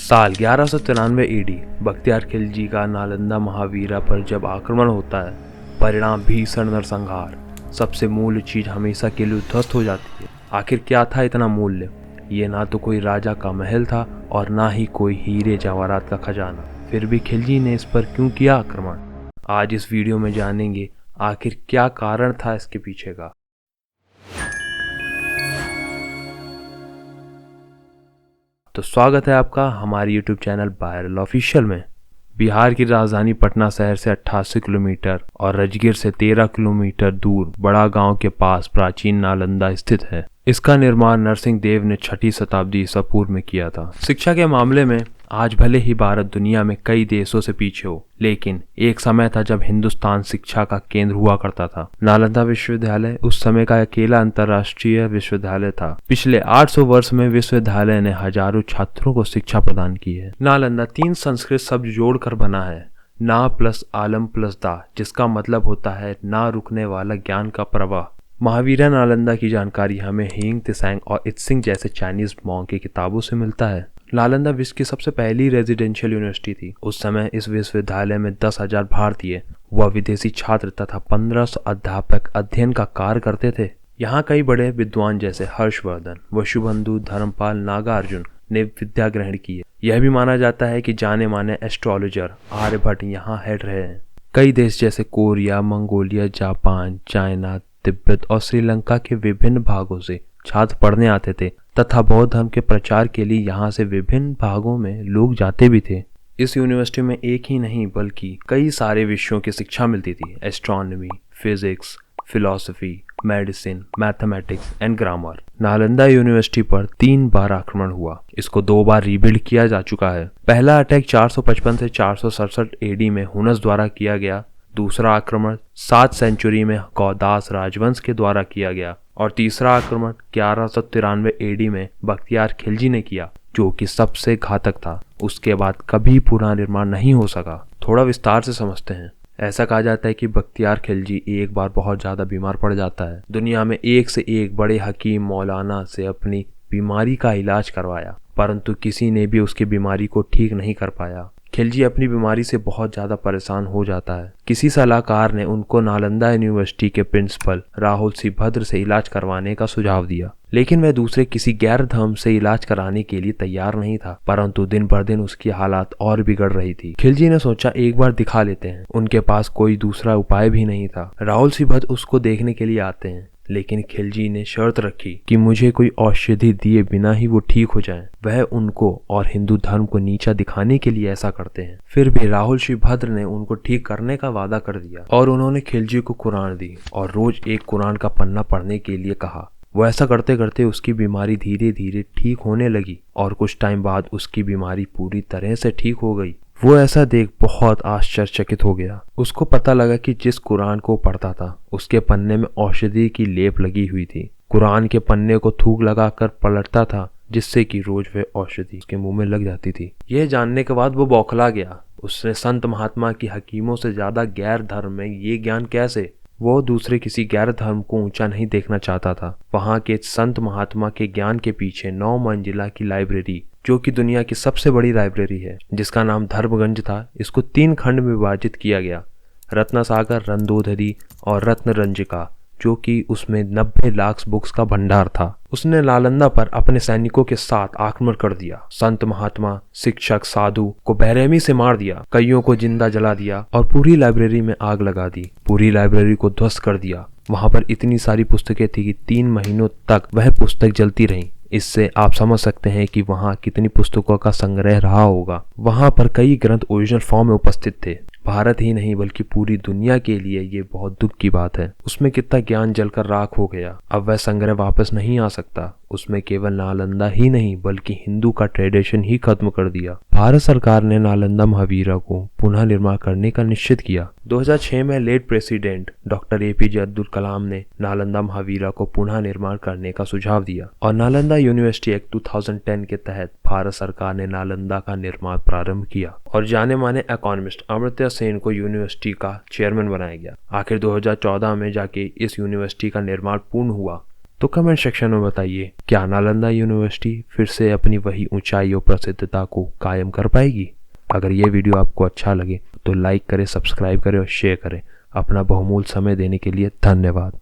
साल 1193 ईडी बख्तियार खिलजी का नालंदा महावीरा पर जब आक्रमण होता है, परिणाम भीषण नरसंहार। सबसे मूल्य चीज हमेशा के लिए उद्ध्वस्त हो जाती है। आखिर क्या था इतना मूल्य? ये ना तो कोई राजा का महल था और ना ही कोई हीरे जवाहरात का खजाना। फिर भी खिलजी ने इस पर क्यों किया आक्रमण? आज इस वीडियो में जानेंगे आखिर क्या कारण था इसके पीछे का। तो स्वागत है आपका हमारे YouTube चैनल वायरल ऑफिशियल में। बिहार की राजधानी पटना शहर से 88 किलोमीटर और राजगीर से 13 किलोमीटर दूर बड़ा गांव के पास प्राचीन नालंदा स्थित है। इसका निर्माण नरसिंह देव ने 6वीं शताब्दी ईसा पूर्व में किया था। शिक्षा के मामले में आज भले ही भारत दुनिया में कई देशों से पीछे हो, लेकिन एक समय था जब हिंदुस्तान शिक्षा का केंद्र हुआ करता था। नालंदा विश्वविद्यालय उस समय का अकेला अंतर्राष्ट्रीय विश्वविद्यालय था। पिछले 800 वर्ष में विश्वविद्यालय ने हजारों छात्रों को शिक्षा प्रदान की है। नालंदा 3 संस्कृत शब्द जोड़कर बना है, ना प्लस आलम प्लस दा, जिसका मतलब होता है ना रुकने वाला ज्ञान का प्रवाह। महावीरा नालंदा की जानकारी हमें हिंग त्सांग और इत्सिंग जैसे चाइनीज मॉन्क की किताबों से मिलता है। नालंदा विश्व की सबसे पहली रेजिडेंशियल यूनिवर्सिटी थी। उस समय इस विश्वविद्यालय में 10,000 भारतीय व विदेशी छात्र तथा 1500 अध्यापक अध्ययन का कार्य करते थे। यहाँ कई बड़े विद्वान जैसे हर्षवर्धन, वसुबंधु, धर्मपाल, नागार्जुन ने विद्या ग्रहण की है। यह भी माना जाता है कि जाने माने एस्ट्रोलॉजर आर्यभट्ट यहाँ हेड रहे हैं। कई देश जैसे Korea, Mongolia, Japan, China, Tibet और श्रीलंका के विभिन्न भागों से छात्र पढ़ने आते थे तथा बौद्ध धर्म के प्रचार के लिए यहाँ से विभिन्न भागों में लोग जाते भी थे। इस यूनिवर्सिटी में एक ही नहीं बल्कि कई सारे विषयों की शिक्षा मिलती थी। Astronomy, physics, philosophy, medicine, mathematics and grammar. Nalanda university पर 3 बार आक्रमण हुआ। इसको 2 बार रीबिल्ड किया जा चुका है। पहला अटैक 455 से 467 एडी में हुनस द्वारा किया गया। दूसरा आक्रमण 7 सेंचुरी में गौदास राजवंश के द्वारा किया गया और तीसरा आक्रमण 1193 एडी में बख्तियार खिलजी ने किया, जो कि सबसे घातक था। उसके बाद कभी पुनर्निर्माण नहीं हो सका। थोड़ा विस्तार से समझते हैं। ऐसा कहा जाता है कि बख्तियार खिलजी एक बार बहुत ज्यादा बीमार पड़ जाता है। दुनिया में एक से एक बड़े हकीम मौलाना से अपनी बीमारी का इलाज करवाया, परंतु किसी ने भी उसकी बीमारी को ठीक नहीं कर पाया। खिलजी अपनी बीमारी से बहुत ज्यादा परेशान हो जाता है। किसी सलाहकार ने उनको नालंदा यूनिवर्सिटी के प्रिंसिपल राहुल सी भद्र से इलाज करवाने का सुझाव दिया, लेकिन वह दूसरे किसी गैर धर्म से इलाज कराने के लिए तैयार नहीं था। परंतु दिन पर दिन उसकी हालात और बिगड़ रही थी। खिलजी ने सोचा एक बार दिखा लेते हैं। उनके पास कोई दूसरा उपाय भी नहीं था। राहुल सी भद्र उसको देखने के लिए आते हैं, लेकिन खिलजी ने शर्त रखी कि मुझे कोई औषधि दिए बिना ही वो ठीक हो जाएं। वह उनको और हिंदू धर्म को नीचा दिखाने के लिए ऐसा करते हैं। फिर भी राहुल श्रीभद्र ने उनको ठीक करने का वादा कर दिया और उन्होंने खिलजी को कुरान दी और रोज एक कुरान का पन्ना पढ़ने के लिए कहा। वो ऐसा करते करते उसकी बीमारी धीरे धीरे ठीक होने लगी और कुछ टाइम बाद उसकी बीमारी पूरी तरह से ठीक हो गई। वो ऐसा देख बहुत आश्चर्यचकित हो गया। उसको पता लगा कि जिस कुरान को पढ़ता था उसके पन्ने में औषधि की लेप लगी हुई थी। कुरान के पन्ने को थूक लगाकर पलटता था, जिससे कि रोज वह औषधि उसके मुंह में लग जाती थी। यह जानने के बाद वो बौखला गया। उसने संत महात्मा की हकीमों से ज्यादा गैर धर्म में ये ज्ञान कैसे? वो दूसरे किसी गैर धर्म को ऊंचा नहीं देखना चाहता था। वहां के संत महात्मा के ज्ञान के पीछे 9 मंजिला की लाइब्रेरी, जो कि दुनिया की सबसे बड़ी लाइब्रेरी है, जिसका नाम धर्मगंज था, इसको 3 खंड में विभाजित किया गया। रत्नसागर, रंदोधरी और रत्नरंजिका, जो कि उसमें 90 लाख बुक्स का भंडार था। उसने नालंदा पर अपने सैनिकों के साथ आक्रमण कर दिया। संत महात्मा, शिक्षक, साधु को बेरहमी से मार दिया, कईयों को जिंदा जला दिया और पूरी लाइब्रेरी में आग लगा दी। पूरी लाइब्रेरी को ध्वस्त कर दिया। वहां पर इतनी सारी पुस्तकें थी कि 3 महीनों तक वह पुस्तक जलती रही। इससे आप समझ सकते हैं कि वहां कितनी पुस्तकों का संग्रह रहा होगा। वहां पर कई ग्रंथ ओरिजिनल फॉर्म में उपस्थित थे। भारत ही नहीं बल्कि पूरी दुनिया के लिए ये बहुत दुख की बात है। उसमें कितना ज्ञान जलकर राख हो गया। अब वह संग्रह वापस नहीं आ सकता। उसमें केवल नालंदा ही नहीं बल्कि हिंदू का ट्रेडिशन ही खत्म कर दिया। भारत सरकार ने नालंदा महावीरा को पुनः निर्माण करने का निश्चित किया। 2006 में late president doctor APJ Abdul Kalam ने नालंदा महावीरा को पुनः निर्माण करने का सुझाव दिया और नालंदा यूनिवर्सिटी एक्ट 2010 के तहत भारत सरकार ने नालंदा का निर्माण प्रारंभ किया और जाने माने इकोनॉमिस्ट अमर्त्य सेन को यूनिवर्सिटी का चेयरमैन बनाया गया। आखिर 2014 में जाके इस यूनिवर्सिटी का निर्माण पूर्ण हुआ। तो कमेंट सेक्शन में बताइए, क्या नालंदा यूनिवर्सिटी फिर से अपनी वही ऊंचाई और प्रसिद्धता को कायम कर पाएगी? अगर ये वीडियो आपको अच्छा लगे तो लाइक करें, सब्सक्राइब करें और शेयर करें। अपना बहुमूल्य समय देने के लिए धन्यवाद।